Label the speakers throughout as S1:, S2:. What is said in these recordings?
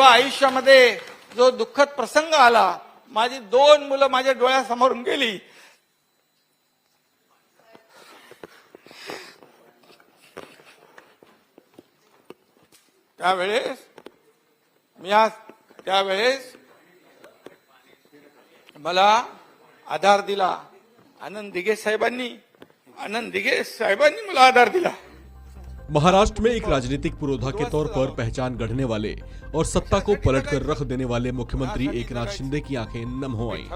S1: जेव्हा आयुष्यामध्ये जो दुःखद प्रसंग आला, माझी 2 मुलं माझ्या डोळ्यासमोरून गेली, त्यावेळेस मला आधार दिला आनंद दिघे साहेबांनी मला आधार दिला।
S2: महाराष्ट्र में एक राजनीतिक पुरोधा के तौर पर पहचान गढ़ने वाले और सत्ता को पलटकर रख देने वाले मुख्यमंत्री एकनाथ शिंदे की आंखें नम हो आईं।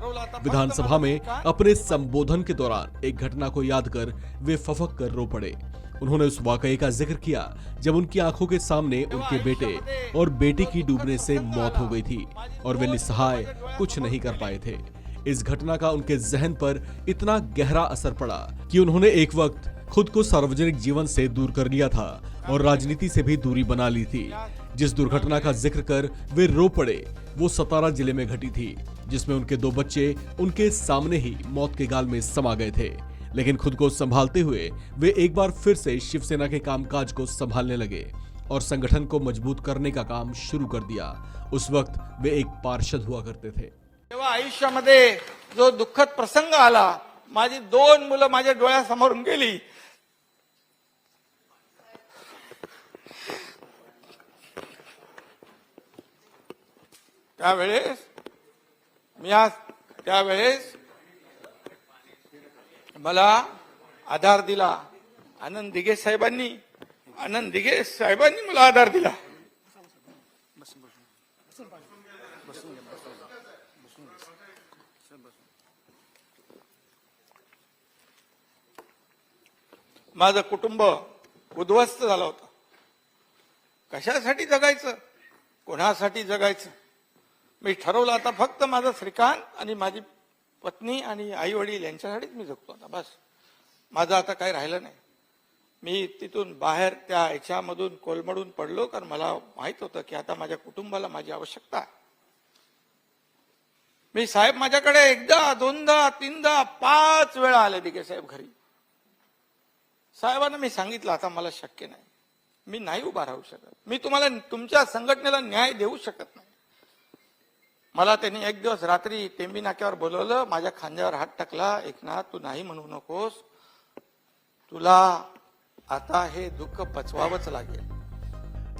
S2: विधानसभा में अपने संबोधन के दौरान एक घटना को याद कर वे फफक कर रो पड़े। उन्होंने उस वाकये का जिक्र किया जब उनकी आंखों के सामने उनके बेटे और बेटी की डूबने से मौत हो गई थी और वे निस्सहाय कुछ नहीं कर पाए थे। इस घटना का उनके जहन पर इतना गहरा असर पड़ा कि उन्होंने एक वक्त खुद को सार्वजनिक जीवन से दूर कर लिया था और राजनीति से भी दूरी बना ली थी। जिस दुर्घटना का जिक्र कर वे रो पड़े वो सतारा जिले में घटी थी, जिसमें उनके 2 बच्चे उनके सामने ही मौत के गाल में समा गए थे। लेकिन खुद को संभालते हुए वे एक बार फिर से शिवसेना के कामकाज को संभालने लगे और संगठन को मजबूत करने का काम शुरू कर दिया। उस वक्त वे एक पार्षद हुआ करते थे।
S1: जेव्हा आयुष्यामध्ये जो दुःखद प्रसंग आला, माझी 2 मुलं माझ्या डोळ्यासमोरून गेली, त्यावेळेस मला आधार दिला आनंद दिघे साहेबांनी मला आधार दिला। माझं कुटुंब उद्ध्वस्त झालं होतं। कशासाठी जगायचं, कोणासाठी जगायचं? मी ठरवलं आता फक्त माझं श्रीकांत आणि माझी पत्नी आणि आई वडील यांच्यासाठीच मी जगतो आता, बस। माझं आता काही राहिलं नाही। मी तिथून बाहेर त्या याच्यामधून कोलमडून पडलो, कारण मला माहित होतं की आता माझ्या कुटुंबाला माझी आवश्यकता आहे। मी साहेब माझ्याकडे 1दा 2दा 3दा 5 वेळा आले दिघे साहेब घरी। साहेबांना मी सांगितलं आता मला शक्य नाही, मी नाही उभा राहू शकत, मी तुम्हाला तुमच्या संघटनेला न्याय देऊ शकत नाही। मला त्यांनी एक दिवस रात्री टेंबी नाक्यावर बोलवलं, माझ्या खांद्यावर हात टाकला, एकनाथ तू नाही म्हणू नकोस, तुला आता हे दुःख पचवावंच लागेल।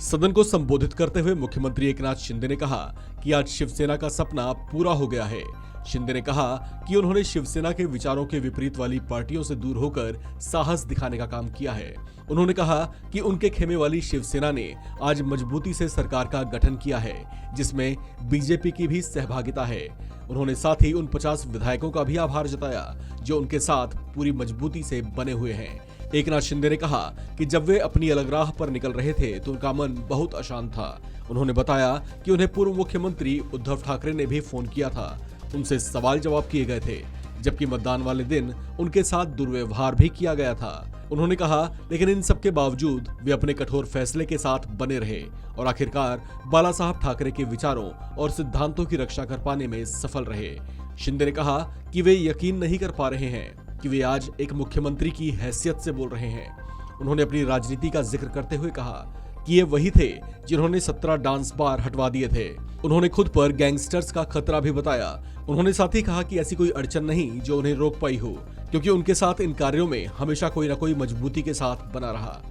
S2: सदन को संबोधित करते हुए मुख्यमंत्री एकनाथ शिंदे ने कहा कि आज शिवसेना का सपना पूरा हो गया है। शिंदे ने कहा कि उन्होंने शिवसेना के विचारों के विपरीत वाली पार्टियों से दूर होकर साहस दिखाने का काम किया है। उन्होंने कहा कि उनके खेमे वाली शिवसेना ने आज मजबूती से सरकार का गठन किया है, जिसमें बीजेपी की भी सहभागिता है। उन्होंने साथ ही उन 50 विधायकों का भी आभार जताया जो उनके साथ पूरी मजबूती से बने हुए हैं। एकनाथ शिंदे ने कहा कि जब वे अपनी अलग राह पर निकल रहे थे तो उनका मन बहुत अशांत था। उन्होंने बताया कि उन्हें पूर्व मुख्यमंत्री उद्धव ठाकरे ने भी फोन किया था, उनसे सवाल जवाब किए गए थे, जबकि मतदान वाले दिन उनके साथ दुर्व्यवहार भी किया गया था। उन्होंने कहा लेकिन इन सब के बावजूद वे अपने कठोर फैसले के साथ बने रहे और आखिरकार बाला साहब ठाकरे के विचारों और सिद्धांतों की रक्षा कर पाने में सफल रहे। शिंदे ने कहा कि वे यकीन नहीं कर पा रहे हैं कि वे आज एक मुख्यमंत्री की हैसियत से बोल रहे हैं। उन्होंने अपनी राजनीति का जिक्र करते हुए कहा कि ये वही थे जिन्होंने 17 डांस बार हटवा दिए थे। उन्होंने खुद पर गैंगस्टर्स का खतरा भी बताया। उन्होंने साथ ही कहा कि ऐसी कोई अड़चन नहीं जो उन्हें रोक पाई हो, क्योंकि उनके साथ इन कार्यों में हमेशा कोई ना कोई मजबूती के साथ बना रहा।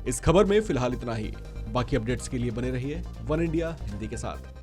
S2: इस खबर में फिलहाल इतना ही। बाकी अपडेट्स के लिए बने रहिए वन इंडिया हिंदी के साथ।